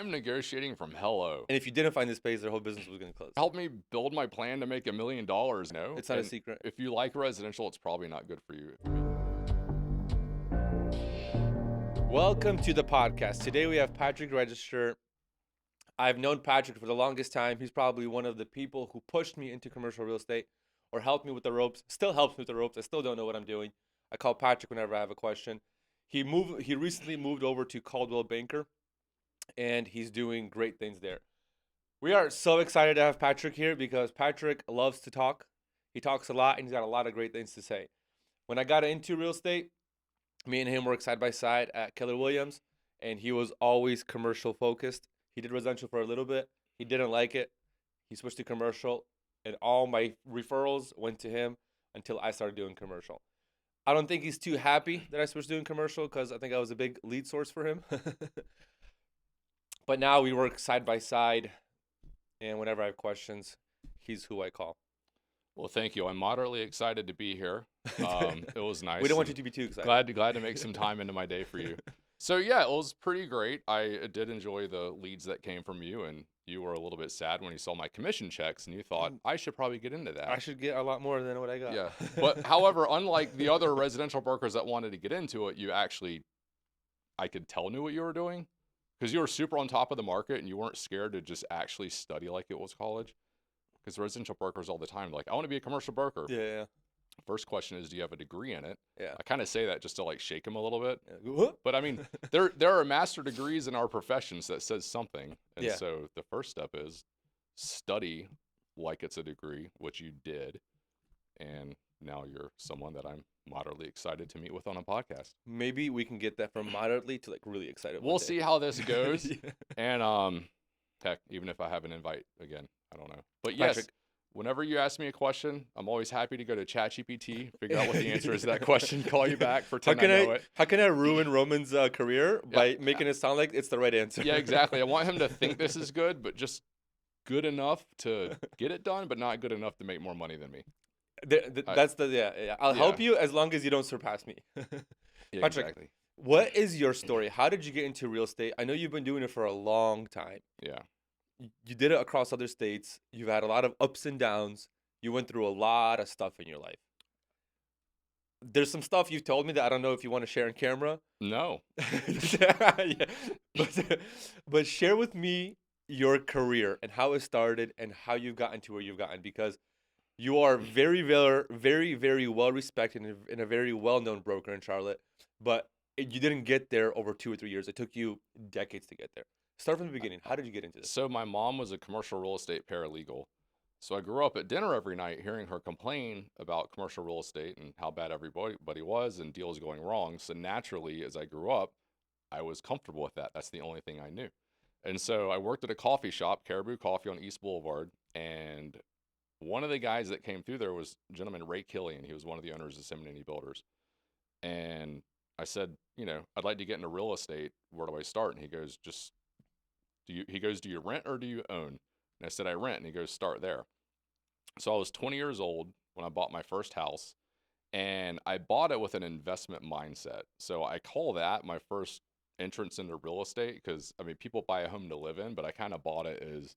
I'm negotiating from hello. And if you didn't find this space, their whole business was going to close. Help me build my plan to make $1 million. No, It's not a and secret. if you like residential, it's probably not good for you. Welcome to the podcast. Today we have Patrick Register. I've known Patrick for the longest time. He's probably one of the people who pushed me into commercial real estate or helped me with the ropes. Still helps me with the ropes. I still don't know what I'm doing. I call Patrick whenever I have a question. He recently moved over to Caldwell Banker, and he's doing great things there. We are so excited to have Patrick here because Patrick loves to talk. He talks a lot, and he's got a lot of great things to say. When I got into real estate, me and him worked side by side at Keller Williams, and he was always commercial focused. He did residential for a little bit. He didn't like it. He switched to commercial, and all my referrals went to him until I started doing commercial. I don't think he's too happy that I switched to doing commercial because I think I was a big lead source for him. But now we work side by side, and whenever I have questions, he's who I call. Well, thank you. I'm moderately excited to be here. It was nice. We don't want you to be too excited. Glad to make some time into my day for you. So yeah, it was pretty great. I did enjoy the leads that came from you, and you were a little bit sad when you saw my commission checks, and you thought I should probably get into that. I should get a lot more than what I got. Yeah, but however, unlike the other residential brokers that wanted to get into it, you actually, I could tell, knew what you were doing because you were super on top of the market, and you weren't scared to just actually study like it was college. Because residential brokers all the time, like, I want to be a commercial broker. Yeah. First question is, do you have a degree in it? Yeah. I kind of say that just to like shake them a little bit. Yeah. But I mean, there are master degrees in our professions that says something. And Yeah. so the first step is study like it's a degree, which you did. And now you're someone that I'm moderately excited to meet with on a podcast. Maybe we can get that from moderately to like really excited. We'll see how this goes. Yeah. And heck, even if I have an invite again, I don't know. But yes, Patrick, whenever you ask me a question, I'm always happy to go to ChatGPT, figure out what the answer is to that question, call you back, pretend I know it. How can I ruin Roman's career by making it sound like it's the right answer? Yeah, exactly. I want him to think this is good, but just good enough to get it done, but not good enough to make more money than me. I'll help you as long as you don't surpass me. Yeah, Patrick, exactly. what is your story? How did you get into real estate? I know you've been doing it for a long time. Yeah. You did it across other states. You've had a lot of ups and downs. You went through a lot of stuff in your life. There's some stuff you've told me that I don't know if you want to share on camera. No. Yeah. But share with me your career and how it started and how you've gotten to where you've gotten, because you are very, very, very, very well respected and a very well-known broker in Charlotte, but you didn't get there over 2 or 3 years. It took you decades to get there. Start from the beginning. How did you get into this? So my mom was a commercial real estate paralegal. So I grew up at dinner every night hearing her complain about commercial real estate and how bad everybody was and deals going wrong. So naturally, as I grew up, I was comfortable with that. That's the only thing I knew. And so I worked at a coffee shop, Caribou Coffee on East Boulevard. And one of the guys that came through there was a gentleman, Ray Killian. He was one of the owners of Seminity Builders. And I said, I'd like to get into real estate. Where do I start? And he goes, do you rent or do you own? And I said, I rent. And he goes, start there. So I was 20 years old when I bought my first house, and I bought it with an investment mindset. So I call that my first entrance into real estate because, I mean, people buy a home to live in, but I kind of bought it as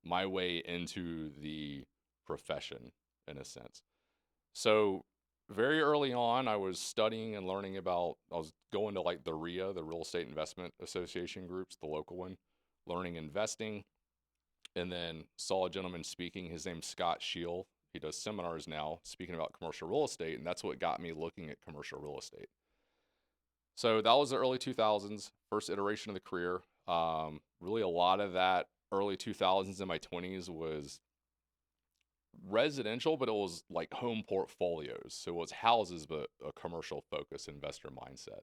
my way into the profession in a sense. So very early on, I was studying and learning about, I was going to like the RIA, the Real Estate Investment Association groups, the local one, learning investing, and then saw a gentleman speaking. His name's Scott Shield. He does seminars now speaking about commercial real estate, and that's what got me looking at commercial real estate. So that was the early 2000s, first iteration of the career. Really a lot of that early 2000s and my 20s was residential, but it was like home portfolios. So it was houses, but a commercial focus investor mindset.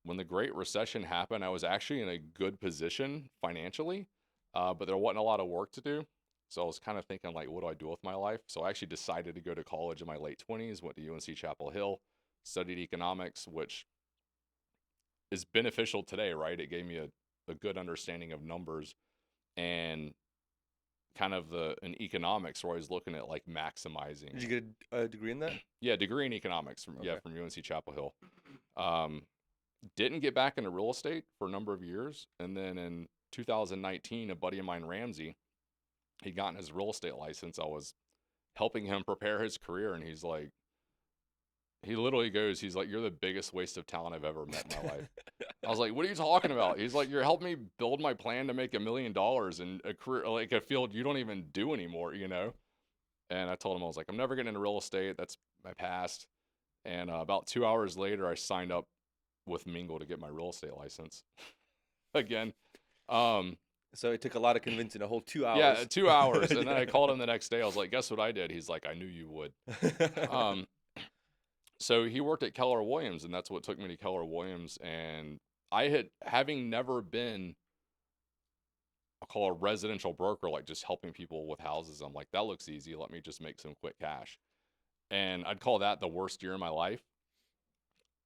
When the Great Recession happened, I was actually in a good position financially, but there wasn't a lot of work to do. So I was kind of thinking like, what do I do with my life? So I actually decided to go to college in my late 20s, went to UNC Chapel Hill, studied economics, which is beneficial today, right? It gave me a good understanding of numbers and kind of in economics where I was looking at like maximizing. Did you get a degree in that? Yeah, degree in economics from Okay. from UNC Chapel Hill. didn't get back into real estate for a number of years. And then in 2019, a buddy of mine, Ramsey, he'd gotten his real estate license. I was helping him prepare his career. And he's like, he literally goes, he's like, you're the biggest waste of talent I've ever met in my life. I was like, what are you talking about? He's like, you're helping me build my plan to make $1 million in a career, like a field you don't even do anymore, you know? And I told him, I was like, I'm never getting into real estate. That's my past. And about 2 hours later, I signed up with Mingle to get my real estate license again. So it took a lot of convincing, a whole 2 hours. Yeah, 2 hours. And then I called him the next day. I was like, guess what I did? He's like, I knew you would. So he worked at Keller Williams, and that's what took me to Keller Williams. And having never been, I'll call a residential broker, like just helping people with houses, I'm like, that looks easy. Let me just make some quick cash. And I'd call that the worst year of my life.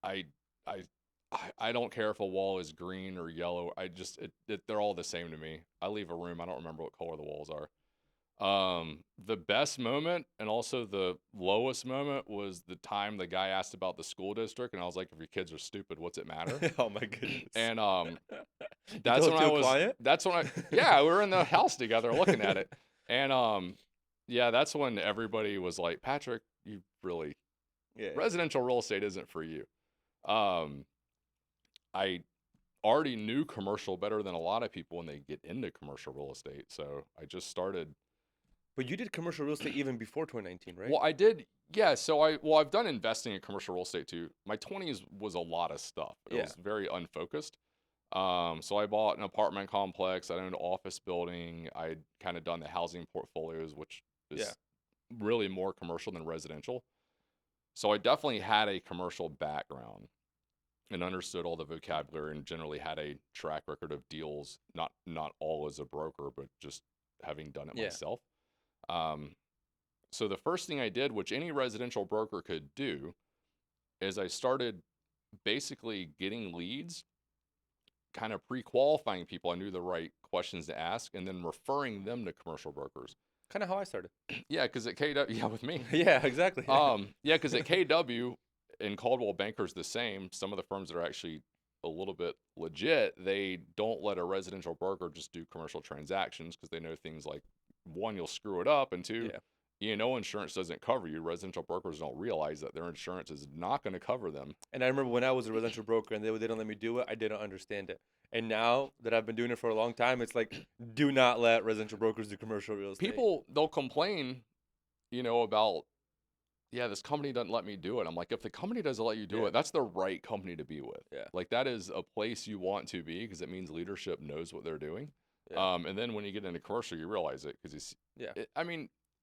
I don't care if a wall is green or yellow. They're all the same to me. I leave a room, I don't remember what color the walls are. The best moment and also the lowest moment was the time the guy asked about the school district, and I was like, if your kids are stupid, what's it matter? Oh my goodness. And that's when yeah, we were in the house together looking at it. And yeah, that's when everybody was like, Patrick, you really residential real estate isn't for you. I already knew commercial better than a lot of people when they get into commercial real estate. So I just started. But you did commercial real estate even before 2019, right? Well, I did. Yeah. So I've done investing in commercial real estate too. My 20s was a lot of stuff. It was very unfocused. So I bought an apartment complex. I owned an office building. I'd kind of done the housing portfolios, which is really more commercial than residential. So I definitely had a commercial background and understood all the vocabulary and generally had a track record of deals, not all as a broker, but just having done it myself. So the first thing I did, which any residential broker could do, is I started basically getting leads, kind of pre-qualifying people I knew the right questions to ask, and then referring them to commercial brokers. Kind of how I started. Yeah, because at KW, with me. Yeah, exactly. Yeah, because at KW and Caldwell Banker's the same. Some of the firms that are actually a little bit legit, they don't let a residential broker just do commercial transactions because they know things like, one, you'll screw it up, and two, E&O insurance doesn't cover you. Residential brokers don't realize that their insurance is not going to cover them. And I remember when I was a residential broker and they don't let me do it, I didn't understand it. And now that I've been doing it for a long time, it's like, do not let residential brokers do commercial real estate. People, they'll complain, about, this company doesn't let me do it. I'm like, if the company doesn't let you do it, that's the right company to be with. Yeah. Like, that is a place you want to be because it means leadership knows what they're doing. Yeah. And then when you get into commercial, you realize it because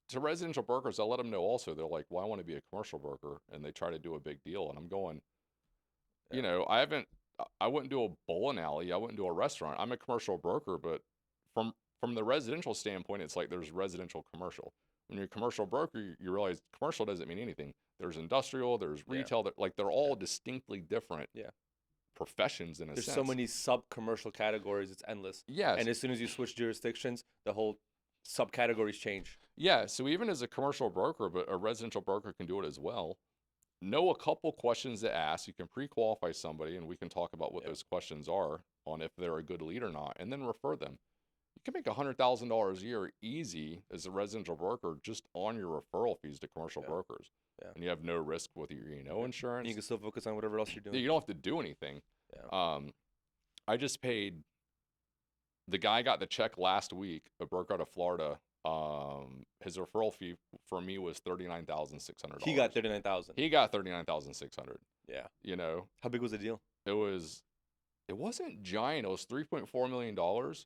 to residential brokers, I'll let them know also. They're like, well, I want to be a commercial broker, and they try to do a big deal, and I'm going, I wouldn't do a bowling alley, I wouldn't do a restaurant. I'm a commercial broker, but from the residential standpoint, it's like there's residential commercial. When you're a commercial broker, you realize commercial doesn't mean anything. There's industrial, there's retail, they're all distinctly different professions in a sense. There's so many sub-commercial categories, it's endless. Yes. And as soon as you switch jurisdictions, the whole subcategories change. Yeah, so even as a commercial broker, but a residential broker can do it as well. Know a couple questions to ask. You can pre-qualify somebody, and we can talk about what those questions are on if they're a good lead or not, and then refer them. You can make $100,000 a year easy as a residential broker just on your referral fees to commercial brokers. Yeah. And you have no risk with your insurance. And you can still focus on whatever else you're doing. You don't have to do anything. Yeah. I just paid. The guy got the check last week, a broker out of Florida. His referral fee for me was $39,600. He got $39,000. He got $39,600. Yeah. How big was the deal? It wasn't giant. It was $3.4 million. It's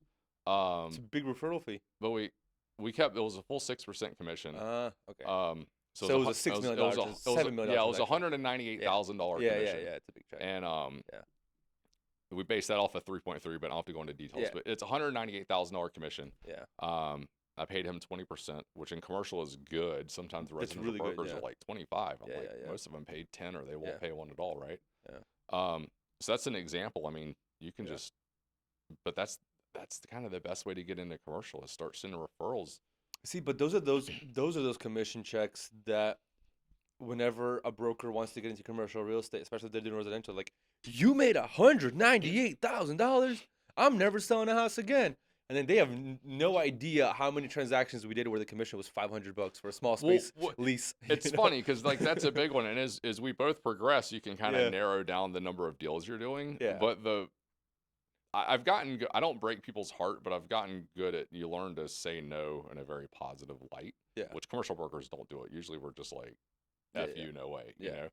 a big referral fee. But we kept, it was a full 6% commission. Okay. So it was a $6 million. $7 million. Yeah, it was $198,000 Yeah, commission. Yeah, it's a big check. And we based that off of 3.3, but I don't have to go into details. But it's $198,000 commission. Yeah. I paid him 20%, which in commercial is good. Sometimes the residential brokers are like 25. I'm most of them paid 10, or they won't pay one at all, right? Yeah. So that's an example. I mean, you can just, but that's kind of the best way to get into commercial is start sending referrals. See, but those are those commission checks that whenever a broker wants to get into commercial real estate, especially if they're doing residential, like You made $198,000. I'm never selling a house again. And then they have no idea how many transactions we did where the commission was $500 for a small Well, space lease. it's funny because like that's a big one, and as we both progress, you can kind of Yeah, narrow down the number of deals you're doing. yeah, But I've gotten good. I don't break people's heart, but I've gotten good at you learn to say no in a very positive light, yeah, which commercial brokers don't do it. Usually we're just like, yeah, F you, no way, you yeah, know?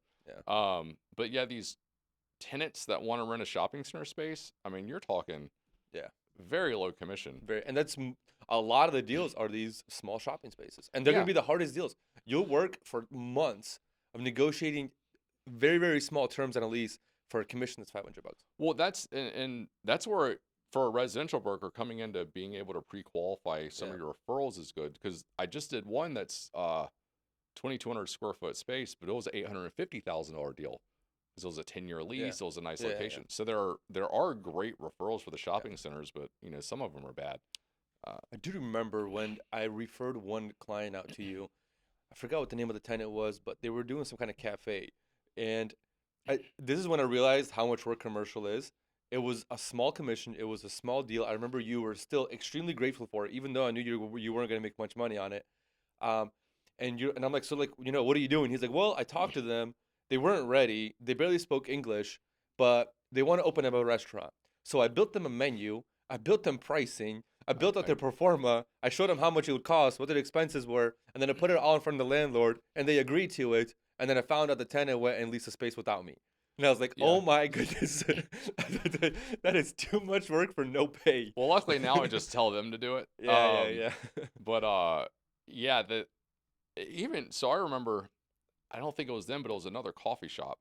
yeah, But yeah, these tenants that want to rent a shopping center space, I mean, you're talking yeah. very low commission. Very, and that's a lot of the deals are these small shopping spaces, and they're gonna Yeah. be the hardest deals. You'll work for months of negotiating very, very small terms on a lease for a commission that's $500. Well, and that's where for a residential broker coming into being able to pre-qualify some Yeah, of your referrals is good because I just did one that's 2,200 square foot space, but it was an $850,000 deal because it was a 10-year yeah, lease. It was a nice yeah, yeah. location. So there are great referrals for the shopping centers, but some of them are bad. I do remember when I referred one client out to you. I forgot what the name of the tenant was, but they were doing some kind of cafe, and this is when I realized how much work commercial is. It was a small commission. It was a small deal. I remember you were still extremely grateful for it, even though I knew you weren't going to make much money on it. Um, and I'm like, so like, what are you doing? He's like, well, I talked to them. They weren't ready. They barely spoke English, but they want to open up a restaurant. So I built them a menu. I built them pricing. I built out Okay. their pro forma. I showed them how much it would cost, what their expenses were, and then I put it all in front of the landlord, and they agreed to it. And then I found out the tenant went and leased a space without me. And I was like, Yeah. oh my goodness, that is too much work for no pay. Well, luckily now I just tell them to do it. Yeah, yeah, yeah. But yeah, even so, I remember. I don't think it was them, but it was another coffee shop,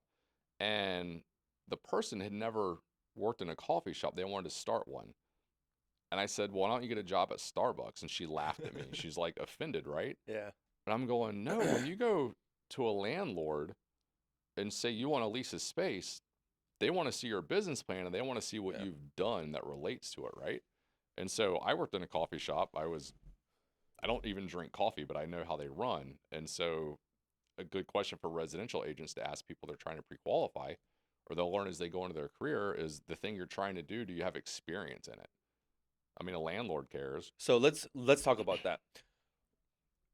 and the person had never worked in a coffee shop. They wanted to start one, and I said, "Well, why don't you get a job at Starbucks?" And she laughed at me. She's like offended, right? Yeah, And I'm going, "No, when you go to a landlord and say you want to lease a space, they want to see your business plan and they want to see what yeah. you've done that relates to it, right?" And so I worked in a coffee shop. I don't even drink coffee, but I know how they run. And so a good question for residential agents to ask people they're trying to pre-qualify or they'll learn as they go into their career is the thing you're trying to do you have experience in it? I mean, a landlord cares. So let's talk about that.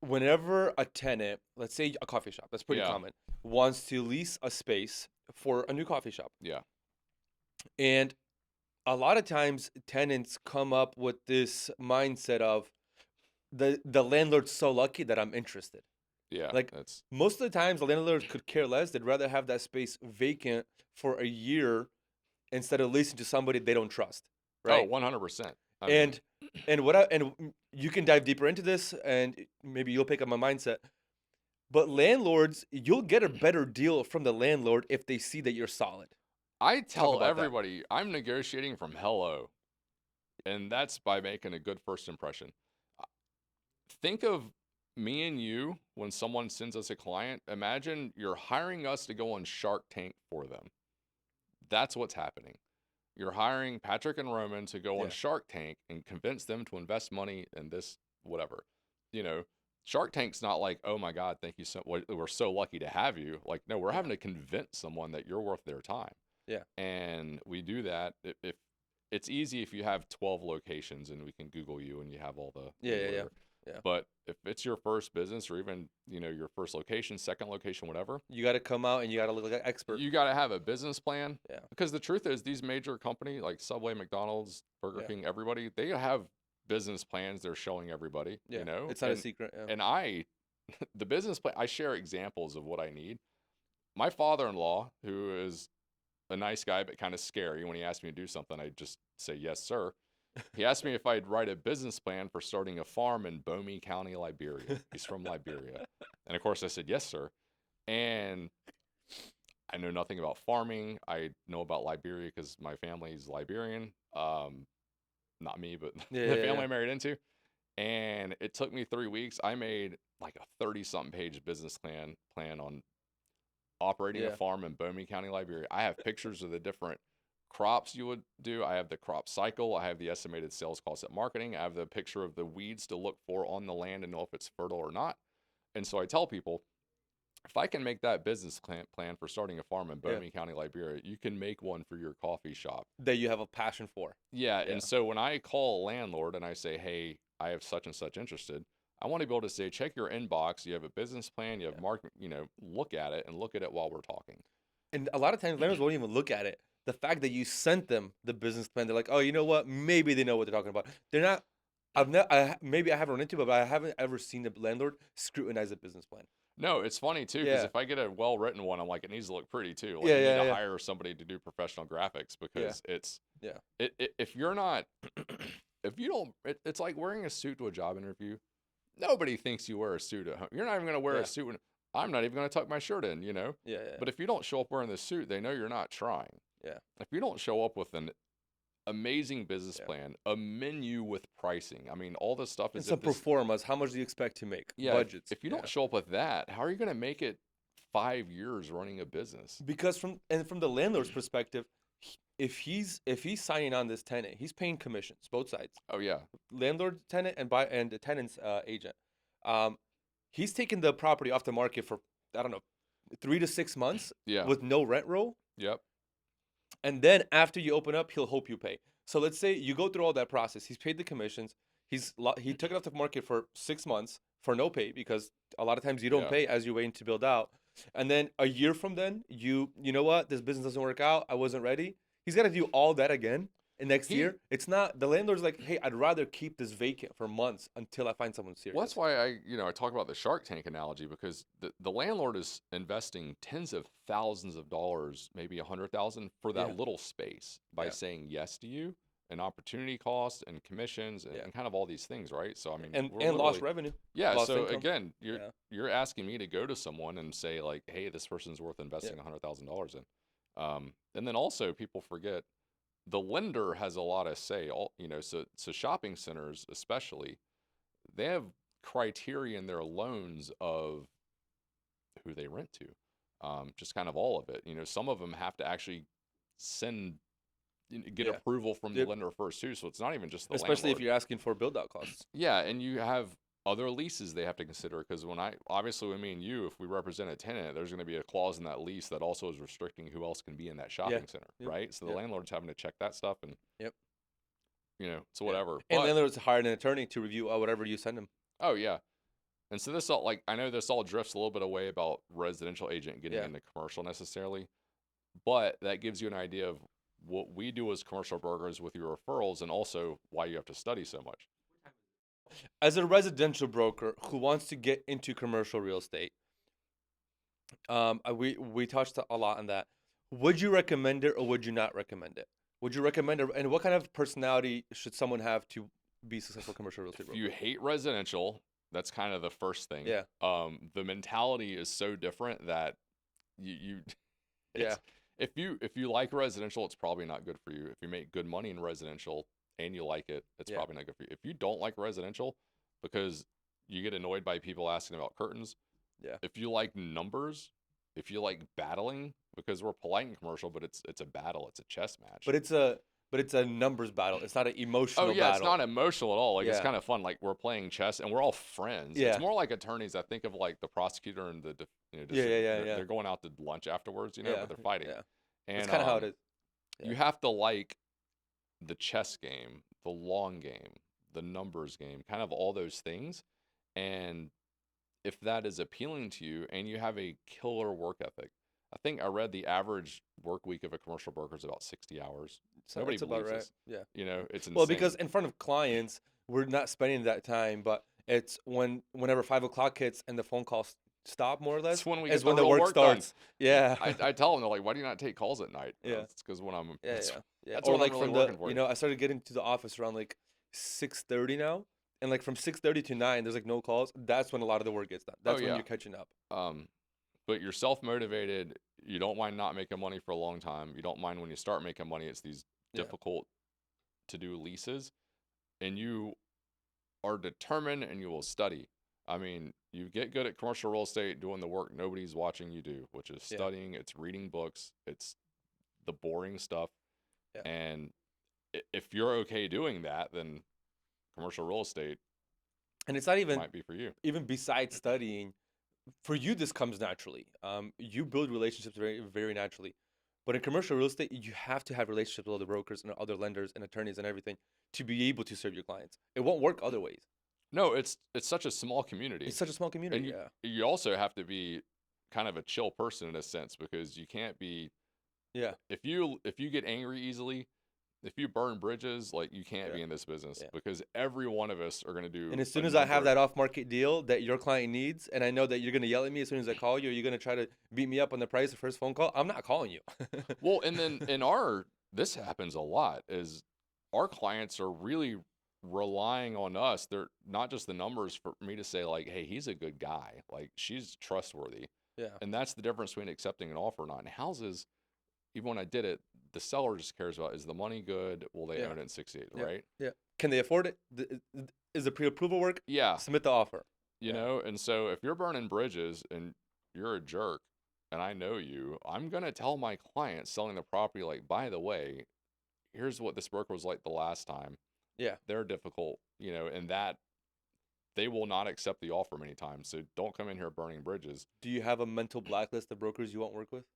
Whenever a tenant, let's say a coffee shop, that's pretty Yeah. common, wants to lease a space for a new coffee shop, Yeah. and a lot of times tenants come up with this mindset of the landlord's so lucky that I'm interested. Yeah, Like that's most of the times, the landlord could care less. They'd rather have that space vacant for a year instead of leasing to somebody they don't trust, oh, right? 100%. I mean, And and you can dive deeper into this, and maybe you'll pick up my mindset. But landlords, you'll get a better deal from the landlord if they see that you're solid. I Talk tell about that. everybody I'm negotiating from hello, and that's by making a good first impression. Uh, Think of me and you when someone sends us a client. Imagine you're hiring us to go on Shark Tank for them. That's what's happening. You're hiring Patrick and Roman to go on Yeah, Shark Tank and convince them to invest money in this, whatever. You know, Shark Tank's not like, oh my God, thank you so we're so lucky to have you. Like, no, we're yeah, having to convince someone that you're worth their time. yeah, And we do that if it's easy if you have 12 locations and we can Google you and you have all yeah, yeah, yeah, whatever. yeah. But if it's your first business or even, your first location, second location, whatever, You got to come out and you got to look like an expert. you got to have a business plan Yeah, because the truth is these major companies like Subway, McDonald's, Burger yeah, King, everybody, they have business plans they're showing everybody, yeah. It's not a secret. Yeah, and I the business plan I share examples of what I need. My father-in-law, who is a nice guy but kind of scary, when he asked me to do something, I just say yes, sir. He asked me if I'd write a business plan for starting a farm in Bomi County, Liberia. He's from Liberia. And of course I said yes, sir. And I know nothing about farming. I know about Liberia because my family's Liberian. Not me, but yeah, the yeah, family yeah. I married into. And it took me 3 weeks. I made like a 30-something page business plan on operating a Yeah. farm in Bomi County, Liberia. I have pictures of the different crops you would do. I have the crop cycle. I have the estimated sales cost at marketing. I have the picture of the weeds to look for on the land and know if it's fertile or not. And so I tell people if I can make that business plan for starting a farm in Yeah. Bomi County, Liberia, you can make one for your coffee shop. That you have a passion for. Yeah, Yeah. and so when I call a landlord and I say, "Hey, I have such and such interested," I want to be able to say, "Check your inbox. You have a business plan. You have Yeah. market. Look at it and look at it while we're talking." And a lot of times landlords won't even look at it. The fact that you sent them the business plan, they're like, oh, you know what? Maybe they know what they're talking about. They're not. Maybe I haven't run into it, but I haven't ever seen a landlord scrutinize a business plan. No, it's funny too because Yeah. if I get a well-written one, I'm like, it needs to look pretty too. Like Yeah, you need yeah, to yeah. hire somebody to do professional graphics Yeah. because it's Yeah. if you're not if you don't it's like wearing a suit to a job interview. Nobody thinks you wear a suit at home. You're not even going to wear Yeah. a suit when I'm not even going to tuck my shirt in, Yeah. Yeah. But if you don't show up wearing the suit, they know you're not trying. Yeah. If you don't show up with an amazing business Yeah. plan, a menu with pricing, I mean, all this stuff And is some performance. How much do you expect to make? yeah. Budgets. If you don't show up with that, how are you going to make it 5 years running a business? Because from the landlord's perspective, if he's signing on this tenant, he's paying commissions both sides. Oh yeah, Landlord tenant and the tenant's agent. He's taking the property off the market for I don't know 3 to 6 months yeah, with no rent roll, yep, and then after you open up, he'll hope you pay. So let's say you go through all that process. He's paid the commissions. He took it off the market for 6 months for no pay because a lot of times you don't Yeah. pay as you're waiting to build out. And then a year from then, you know what? This business doesn't work out. I wasn't ready. He's got to do all that again. And next He- year, it's not the landlord's like, hey, I'd rather keep this vacant for months until I find someone serious. Well, that's why I talk about the Shark Tank analogy because the landlord is investing tens of thousands of dollars, maybe 100,000 for that Yeah. little space by Yeah. saying yes to you and opportunity cost and commissions and, Yeah. and kind of all these things, right? So I mean, and we're lost literally- revenue. Yeah. lost So income. again, Yeah. you're asking me to go to someone and say like, hey, this person's worth investing $100,000 in, and then also people forget the lender has a lot of say. So shopping centers especially, they have criteria in their loans of who they rent to, just kind of all of it. Some of them have to actually get Yeah. approval from the Yep. lender first too. So it's not even just the Especially if landlord. you're asking for build out costs. Yeah, and you have other leases they have to consider because obviously with me and you, if we represent a tenant, there's going to be a clause in that lease that also is restricting who else can be in that shopping center, Yep. right? So the Yep. landlord's having to check that stuff and Yep. so whatever. And But- landlords hired an attorney to review whatever you send them. Oh yeah. And so this all I know this all drifts a little bit away about residential agent getting Yeah. into commercial necessarily, but that gives you an idea of what we do as commercial brokers with your referrals and also why you have to study so much. As a residential broker who wants to get into commercial real estate, we touched a lot on that. Would you recommend it or would you not recommend it? Would you recommend it? And what kind of personality should someone have to be successful commercial real estate If broker? you hate residential, that's kind of the first thing. Yeah. The mentality is so different that you Yeah. if you like residential, it's probably not good for you. If you make good money in residential and you like it, it's Yeah. probably not good for you. If you don't like residential because you get annoyed by people asking about curtains, Yeah. if you like numbers, if you like battling, because we're polite in commercial, but it's a battle, it's a chess match. But it's a numbers battle. It's not an emotional Oh yeah, battle. it's not emotional at all. Like it's Yeah. kind of fun. Like we're playing chess and we're all friends. Yeah. It's more like attorneys. I think of like the prosecutor and the Yeah, they're going out to lunch afterwards, Yeah, but they're fighting. Yeah. And That's kind of how it is. You have to like the chess game, the long game, the numbers game, kind of all those things. And if that is appealing to you and you have a killer work ethic, I think I read the average work week of a commercial broker is about 60 hours. So Nobody that's about believes right. this. Yeah. It's insane. Well, because in front of clients, we're not spending that time, but it's whenever 5 o'clock hits and the phone calls stop more or less. That's when we is get when the the real work work done. starts. Yeah. I tell them, they're like, why do you not take calls at night? Yeah. It's because when I'm Yeah, that's- yeah, yeah. that's Or when I'm like really from working for the, you. I started getting to the office around like 6:30 now, and like from 6:30 to 9, there's like no calls. That's when a lot of the work gets done. That's when yeah. you're catching up. But you're self-motivated. You don't mind not making money for a long time. You don't mind when you start making money. It's these Yeah. difficult to do leases, and you are determined and you will study. I mean, you get good at commercial real estate doing the work nobody's watching you do, which is Yeah. studying, it's reading books, it's the boring stuff. Yeah. And if you're okay doing that, then commercial real estate And it's not even might be for you. even besides studying. for you, this comes naturally. You build relationships very, very naturally. But in commercial real estate, you have to have relationships with other brokers and other lenders and attorneys and everything to be able to serve your clients. It won't work other ways. No, it's such a small community, It's such a small and community. Yeah. you also have to be kind of a chill person in a sense, because you can't be, Yeah. if you get angry easily, if you burn bridges, like, you can't Yeah. be in this business, Yeah. because every one of us are going to do And as a soon as I have number. that off-market deal that your client needs, and I know that you're gonna yell at me as soon as I call you, or you're gonna try to beat me up on the price the first phone call, I'm not calling you. Well, and then this happens a lot, is our clients are really relying on us. They're not just the numbers for me to say, like, hey, he's a good guy, like, she's trustworthy. Yeah. And that's the difference between accepting an offer or not. In houses, even when I did it, the seller just cares about, is the money good? Will they Yeah. own it in 68, Yeah. right? Yeah. Can they afford it? Is the pre-approval work? Yeah, Submit the offer. you Yeah. know. And so if you're burning bridges and you're a jerk, and I know you, I'm gonna tell my client selling the property, like, by the way, here's what this broker was like the last time. Yeah. They're difficult, you know, and that they will not accept the offer many times. So don't come in here burning bridges. Do you have a mental blacklist of brokers you won't work with?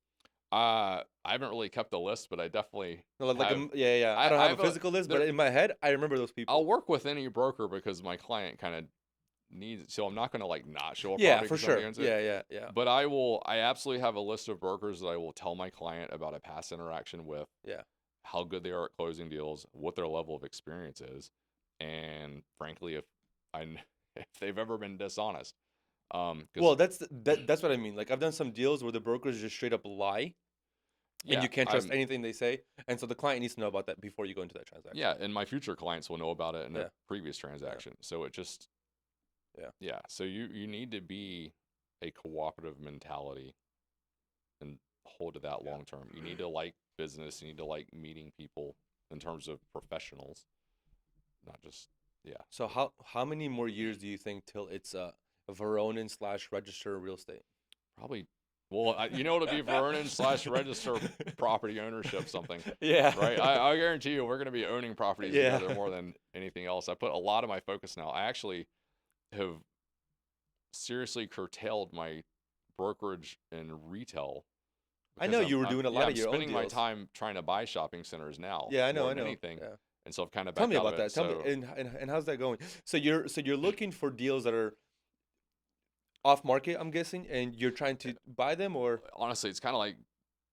I haven't really kept a list, but I definitely No, like have. yeah. I I, don't I have have a physical list, but there. in my head, I remember those people. I'll work with any broker because my client kind of needs it. So I'm not going to, like, not show a Yeah, property for because somebody sure. owns it. Yeah. But I absolutely have a list of brokers that I will tell my client about a past interaction with, Yeah. how good they are at closing deals, what their level of experience is, and frankly, if they've ever been dishonest. 'Cause Well, that's what I mean. Like I've done some deals where the brokers just straight up lie, and yeah, you can't trust anything they say, and so the client needs to know about that before you go into that transaction. yeah, and my future clients will know about it in Yeah. a previous transaction. So it just, Yeah. yeah. So you need to be a cooperative mentality and hold to that Yeah. long term. You need to like business. You need to like meeting people in terms of professionals, not just, yeah. So how many more years do you think till it's Voronin / register real estate? Probably. Well, you know, it'll be Vernon / register property ownership something, Yeah. right? I guarantee you we're going to be owning properties Yeah. together more than anything else. I put a lot of my focus now. I actually have seriously curtailed my brokerage and retail I because know you were doing a lot I'm of your own spending my deals. time trying to buy shopping centers now Yeah, I know, more I than know. anything. Yeah. And so I've kind of Tell backed me out of about it. that. Tell So me, and how's that going? So you're looking for deals that are off market, I'm guessing, and you're trying to buy them, or honestly, it's kind of like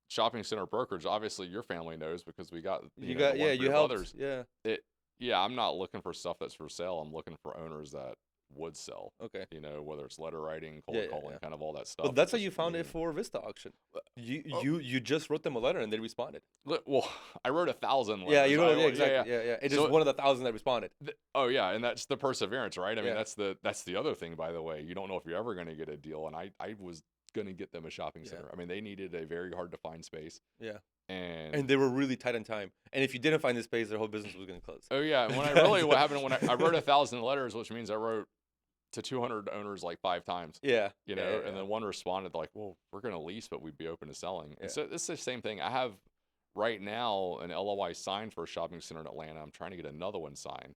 shopping center brokerage. Obviously, your family knows because we got, you know, got the yeah, one for you your helped. brothers. Yeah. Yeah, I'm not looking for stuff that's for sale. I'm looking for owners that would sell. Okay. You know, whether it's letter writing, cold Yeah, yeah, calling, yeah. kind of all that stuff. Well, that's how just you found it meeting. for Vista Auction. You Oh. you just wrote them a letter and they responded. Well, I wrote 1,000 letters. Yeah, you wrote yeah, exactly. Yeah. It's just So- one of the 1,000 that responded. Oh yeah, and that's the perseverance, right? I mean, Yeah. that's the other thing, by the way. You don't know if you're ever going to get a deal, and I was going to get them a shopping Yeah. center. I mean, they needed a very hard to find space, Yeah. and And they were really tight on time. And if you didn't find the space, their whole business was going to close. oh yeah, and when I really what happened when I wrote 1,000 letters, which means I wrote to 200 owners like 5 times. Yeah. You know, and then one responded like, "Well, we're going to lease, but we'd be open to selling." Yeah. And so it's the same thing. I have right now an LOI signed for a shopping center in Atlanta. I'm trying to get another one signed,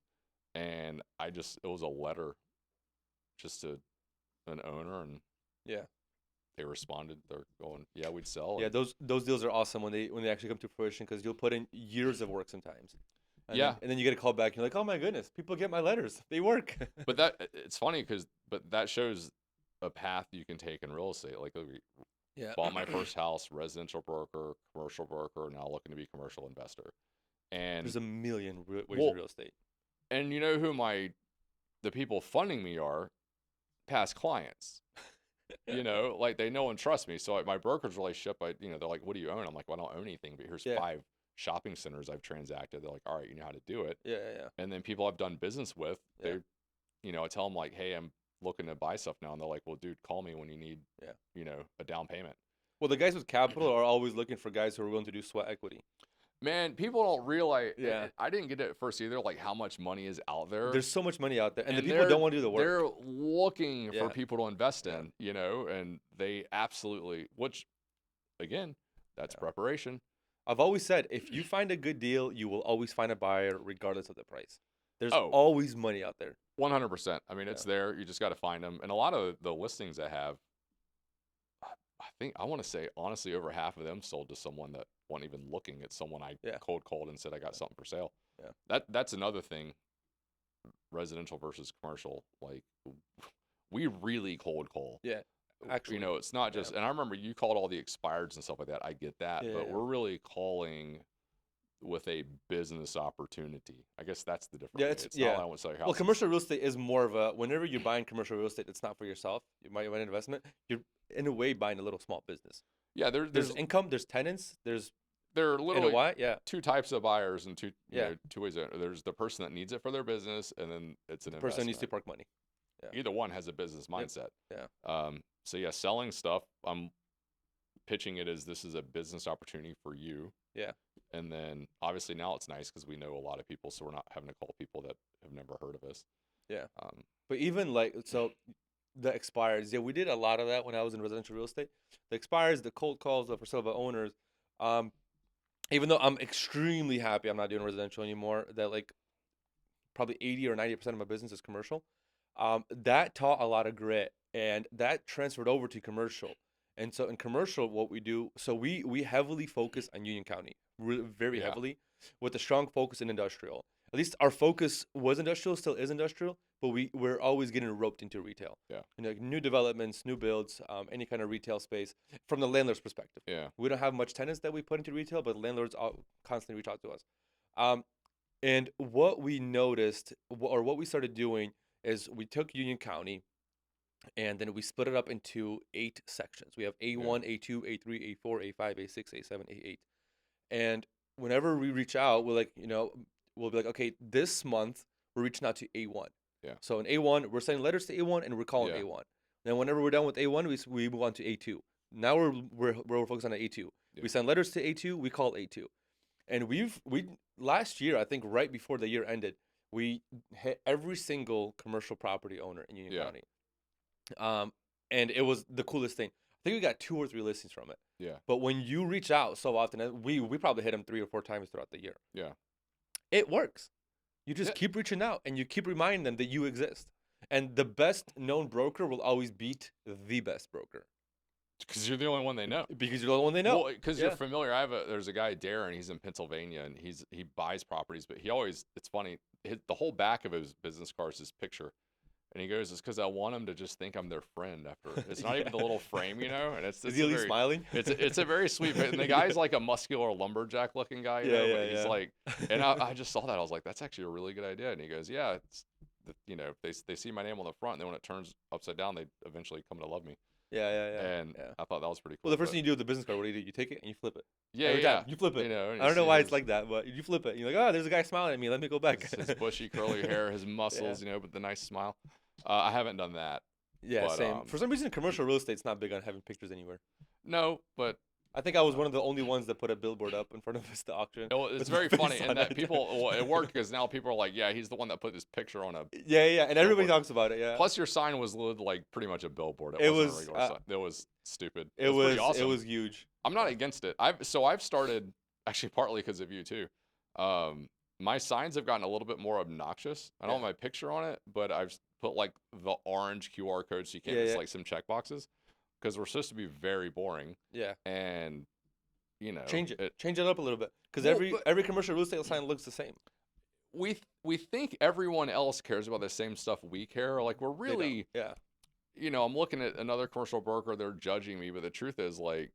and it was a letter just to an owner, and Yeah. they responded. They're going, "Yeah, we'd sell." Yeah, And those deals are awesome when they actually come to fruition because you'll put in years of work sometimes. Yeah. And then you get a call back. And you're like, oh my goodness, people get my letters. They work. but it's funny but that shows a path you can take in real estate. Like, Yeah. bought my first house, residential broker, commercial broker, now looking to be commercial investor. And There's a million ways Well, in real estate. and you know who the people funding me are? Past clients. You know, like, they know and trust me. So like, my brokerage relationship, they're like, "What do you own?" I'm like, "Well, I don't own anything, but here's Yeah. 5 shopping centers I've transacted." They're like, "All right, you know how to do it." Yeah. And then people I've done business with, Yeah. I tell them like, "Hey, I'm looking to buy stuff now," and they're like, "Well, dude, call me when you need, Yeah. a down payment." Well, the guys with capital are always looking for guys who are willing to do sweat equity. Man, people don't realize. Yeah. I didn't get it at first either. Like, how much money is out there. There's so much money out there, and the And people don't want to do the work. They're looking Yeah. for people to invest Yeah. in, and they absolutely, which, again, that's Yeah. preparation. I've always said, if you find a good deal, you will always find a buyer regardless of the price. There's Oh. always money out there. 100%. I mean, it's there. You just got to find them. And a lot of the listings I have, think I want to say honestly over half of them sold to someone that wasn't even looking at someone I Yeah. cold called and said I got something for sale. Yeah. That's another thing, residential versus commercial. Like we really cold call. Yeah. Actually. It's not just, and I remember you called all the expireds and stuff like that. I get that, Yeah, but yeah. we're really calling with a business opportunity. I guess that's the difference. Yeah, It's not like I want to sell your house. Well, commercial real estate is more of a, whenever you're buying commercial real estate, it's not for yourself. You might buy an investment. You're in a way buying a little small business. Yeah, There's income, there's tenants, there's there are literally yeah. two types of buyers and two Yeah. two ways. There's the person that needs it for their business, and then it's an The person investment. needs to park money. Yeah. Either one has a business mindset. Yeah. So yeah, selling stuff, I'm pitching it as this is a business opportunity for you. Yeah. And then obviously now it's nice because we know a lot of people, so we're not having to call people that have never heard of us. Yeah. But even like, so the expires, yeah, we did a lot of that when I was in residential real estate. The expires, the cold calls, the for sale by owners. Even though I'm extremely happy I'm not doing residential anymore, that like probably 80 or 90% of my business is commercial. That taught a lot of grit, and that transferred over to commercial. And so in commercial, what we do, so we heavily focus on Union County, very heavily, with a strong focus in industrial. At least our focus was industrial, still is industrial, but we're always getting roped into retail. Yeah. Like new developments, new builds, any kind of retail space from the landlord's perspective. Yeah. We don't have much tenants that we put into retail, but landlords constantly reach out to us. And what we noticed, or what we started doing, is we took Union County, and then we split it up into 8 sections. We have A1, A2, A3, A4, A5, A6, A7, A8. And whenever we reach out, we're like, we'll be like, okay, this month we're reaching out to A1. Yeah. So in A1, we're sending letters to A1 and we're calling A1. Then whenever we're done with A1, we move on to A2. Now we're focused on A2. Yeah. We send letters to A2, we call A2. And we last year, I think right before the year ended, we hit every single commercial property owner in Union County. And it was the coolest thing. I think we got 2 or 3 listings from it. Yeah. But when you reach out so often, we probably hit them 3 or 4 times throughout the year. Yeah. It works. You just keep reaching out and you keep reminding them that you exist. And the best known broker will always beat the best broker. Because you're the only one they know. Because you're the only one they know. Well, because you're familiar. There's a guy, Darren. He's in Pennsylvania, and he buys properties. But it's funny. The whole back of his business card is his picture, and he goes, "It's because I want him to just think I'm their friend." After it's not even the little frame, and it's is he at least smiling? It's a very sweet. And the guy's like a muscular lumberjack looking guy, but he's like, and I just saw that. I was like, that's actually a really good idea. And he goes, yeah, it's they see my name on the front, and then when it turns upside down, they eventually come to love me. Yeah. And I thought that was pretty cool. Well, the first thing you do with the business card, what do? You take it and you flip it. Yeah. You flip it. I don't know why it's like that, but you flip it. And you're like, oh, there's a guy smiling at me. Let me go back. His bushy, curly hair, his muscles, but the nice smile. I haven't done that. Yeah, but, same. For some reason, commercial real estate's not big on having pictures anywhere. No, but I think I was one of the only ones that put a billboard up in front of us to auction. It's very funny, and that it worked because now people are like, yeah, he's the one that put this picture on a. Yeah, and everybody talks about it. Yeah. Plus, your sign was like pretty much a billboard. It wasn't a regular sign. It was stupid. It was pretty awesome. It was huge. I'm not against it. I've started actually partly because of you too. My signs have gotten a little bit more obnoxious. I don't have my picture on it, but I've put like the orange QR code so you can't miss like some check boxes. Because we're supposed to be very boring. Yeah. And, change it up a little bit. Because every commercial real estate sign looks the same. We think everyone else cares about the same stuff we care. Like, we're really, I'm looking at another commercial broker, they're judging me. But the truth is, like,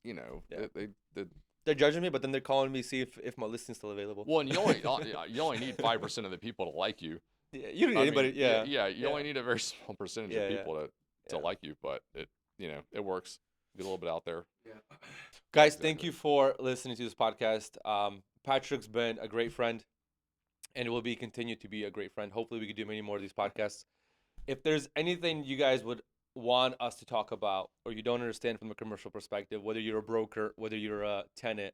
they're judging me, but then they're calling me to see if my listing's still available. Well, and you only need 5% of the people to like you. Yeah, you don't need anybody. You only need a very small percentage of people to like you, but it works. Get a little bit out there. Yeah. Guys, thank you for listening to this podcast. Patrick's been a great friend, and will be continued to be a great friend. Hopefully we can do many more of these podcasts. If there's anything you guys would want us to talk about, or you don't understand from a commercial perspective, whether you're a broker, whether you're a tenant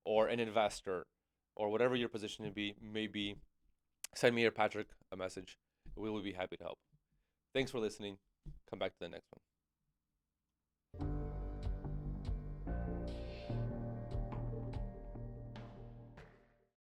or an investor, or whatever your position may be, send me or Patrick a message. We will be happy to help. Thanks for listening. Come back to the next one.